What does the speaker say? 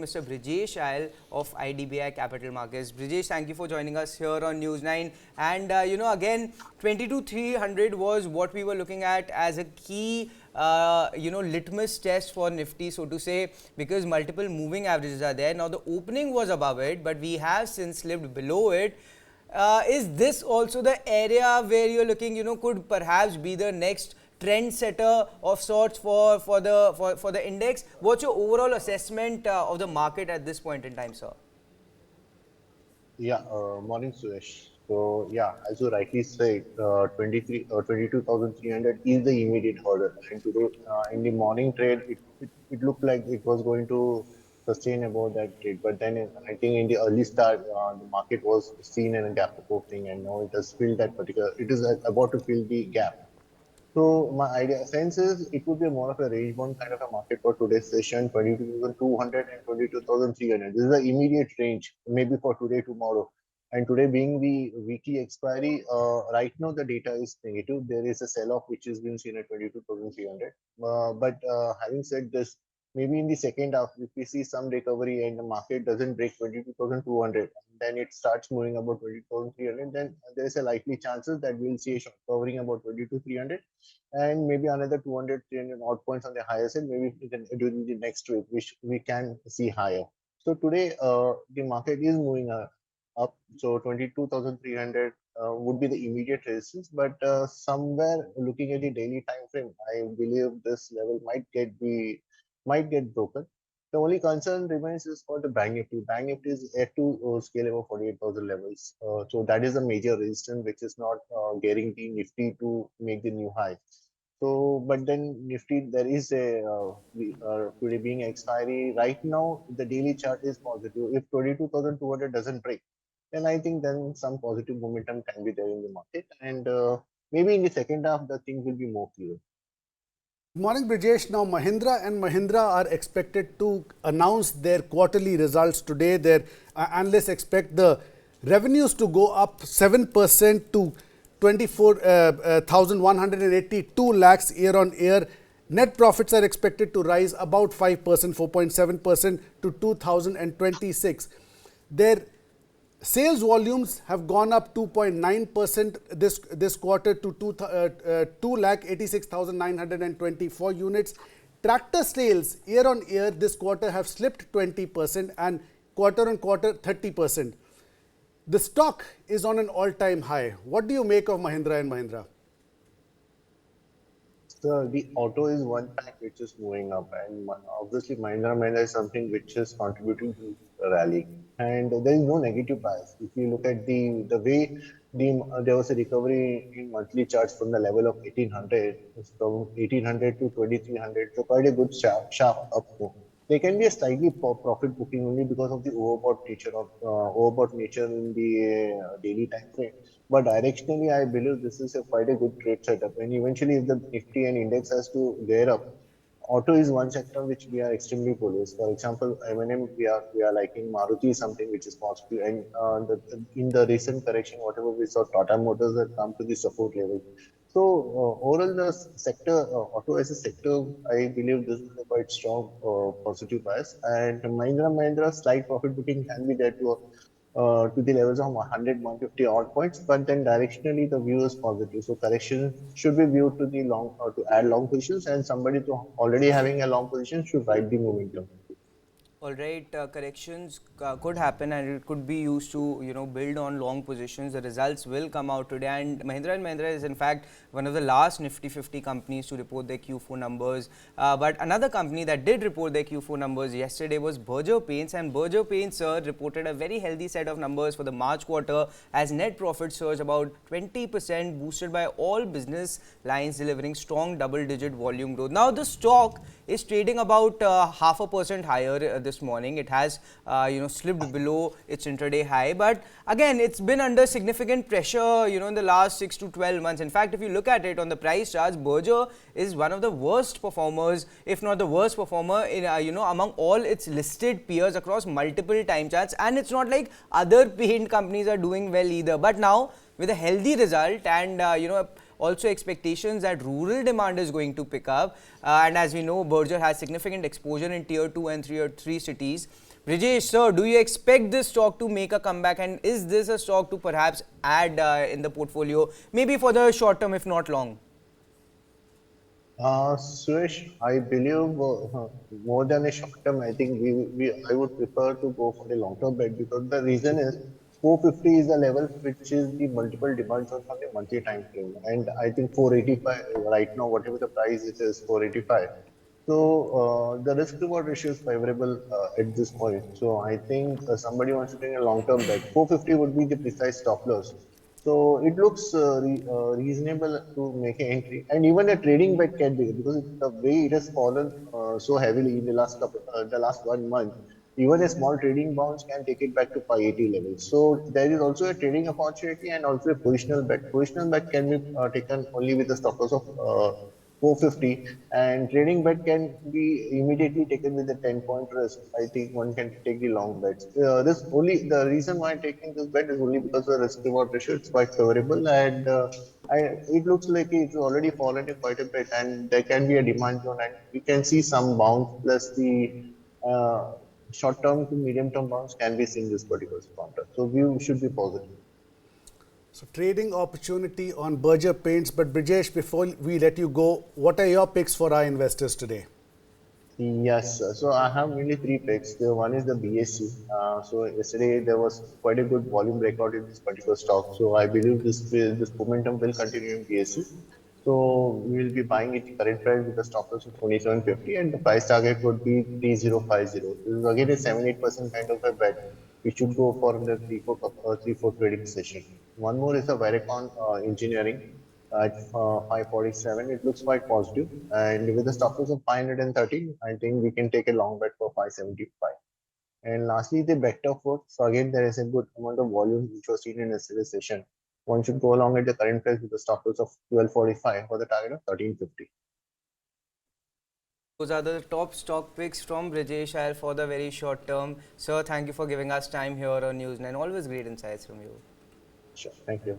Mr. Brijesh of IDBI Capital Markets. Brijesh, thank you for joining us here on News 9. And again, 22,300 was what we were looking at as a key, litmus test for Nifty, so to say, because multiple moving averages are there. Now, the opening was above it, but we have since slipped below it. Is this also the area where you're looking, could perhaps be the next trend setter of sorts for the index? What's your overall assessment of the market at this point in time, sir? Yeah, morning, Suyash. So, yeah, as you rightly said, 22,300 is the immediate hurdle. And today, in the morning trade, it looked like it was going to sustain about that trade. But then I think in the early start, the market was seen in a gap of opening, and now it has filled that particular, it is about to fill the gap. So my idea sense is it would be more of a range bound kind of a market for today's session, 22,200 and 22,300. This is the immediate range, maybe for today, tomorrow. And today being the weekly expiry, right now the data is negative. There is a sell-off which has been seen at 22,300. But having said this, maybe in the second half, if we see some recovery and the market doesn't break 22,200, then it starts moving about 22,300, then there is a likely chances that we'll see a short covering about 22,300 and maybe another 200, 300 odd points on the higher side, maybe during the next week, which we can see higher. So today, the market is moving up. So 22,300 would be the immediate resistance, but somewhere looking at the daily time frame, I believe this level might get broken. The only concern remains is for the bank nifty. Bank nifty is yet to scale above 48,000 levels. So that is a major resistance which is not guaranteeing Nifty to make the new high. So, but then Nifty, there is a today being expiry. Right now, the daily chart is positive. If 22,200 doesn't break, then I think then some positive momentum can be there in the market. And maybe in the second half, the things will be more clear. Good morning, Brijesh. Now, Mahindra and Mahindra are expected to announce their quarterly results today. Their analysts expect the revenues to go up 7% to 24,182 lakhs year on year. Net profits are expected to rise about 5%, 4.7% to 2,026. Their sales volumes have gone up 2.9% this quarter to 2,86,924 units. Tractor sales year on year this quarter have slipped 20% and quarter on quarter 30%. The stock is on an all-time high. What do you make of Mahindra and Mahindra? So the auto is one pack which is moving up, and obviously Mahindra and Mahindra is something which is contributing to the rally. And there is no negative bias. If you look at the way there was a recovery in monthly charts from the level of 1800, from 1800 to 2300, so quite a good sharp up move. There can be a slightly profit booking only because of the overbought nature in the daily time frame. But directionally, I believe this is quite a good trade setup. And eventually, if the Nifty and index has to gear up, auto is one sector which we are extremely bullish. For example, M&M, we are liking Maruti is something which is positive. And in the recent correction, whatever we saw, Tata Motors had come to the support level. So overall, the sector, auto as a sector, I believe this is a quite strong positive bias. And Mahindra, slight profit booking can be there to the levels of 100, 150 odd points, but then directionally the view is positive. So correction should be viewed to the long to add long positions, and somebody to already having a long position should ride the momentum. All right, corrections could happen and it could be used to, build on long positions. The results will come out today, and Mahindra is in fact one of the last Nifty 50 companies to report their Q4 numbers. But another company that did report their Q4 numbers yesterday was Berger Paints, and Berger Paints reported a very healthy set of numbers for the March quarter as net profit surged about 20%, boosted by all business lines delivering strong double-digit volume growth. Now the stock is trading about 0.5% higher this morning. It has slipped below its intraday high, but again it's been under significant pressure in the last 6 to 12 months. In fact, if you look at it on the price charts, Berger is one of the worst performers, if not the worst performer in among all its listed peers across multiple time charts. And it's not like other paint companies are doing well either, but now with a healthy result and also expectations that rural demand is going to pick up, and as we know, Berger has significant exposure in tier 2 and tier 3 cities. Brijesh, sir, do you expect this stock to make a comeback, and is this a stock to perhaps add in the portfolio, maybe for the short term, if not long? Suyash, I believe more than a short term, I think I would prefer to go for a long term bet because the reason is 450 is the level which is the multiple demand zones on the monthly time frame, and I think 485 right now, whatever the price it is, 485. So the risk reward ratio is favorable at this point. So I think somebody wants to take a long term bet. 450 would be the precise stop loss. So it looks reasonable to make an entry, and even a trading bet can be because the way it has fallen so heavily in the last 1 month. Even a small trading bounce can take it back to 580 levels. So there is also a trading opportunity and also a positional bet. Positional bet can be taken only with the stop loss of 450, and trading bet can be immediately taken with a 10-point risk. I think one can take the long bets. This only the reason why I'm taking this bet is only because the risk reward ratio is quite favorable, and it looks like it's already fallen quite a bit, and there can be a demand zone, and we can see some bounce plus the uh, short term to medium term bounce can be seen this particular counter. So we should be positive. So trading opportunity on Berger Paints. But Brijesh, before we let you go, what are your picks for our investors today? Yes, so I have mainly three picks. The one is the BSC. So yesterday there was quite a good volume breakout in this particular stock. So I believe this momentum will continue in BSC. So we will be buying it current price with a stop loss of 2750, and the price target would be 3050. This is again a 7-8% kind of a bet. We should go for the 3-4 trading session. One more is the Varroc engineering at 547. It looks quite positive, and with the stop loss of 530, I think we can take a long bet for 575. And lastly, the Bector force. So again, there is a good amount of volume which was seen in yesterday's session. One should go along at the current price with the stop loss of 1245 for the target of 1350. Those are the top stock picks from Brijesh Iyer for the very short term. Sir, thank you for giving us time here on News 9. Always great insights from you. Sure. Thank you.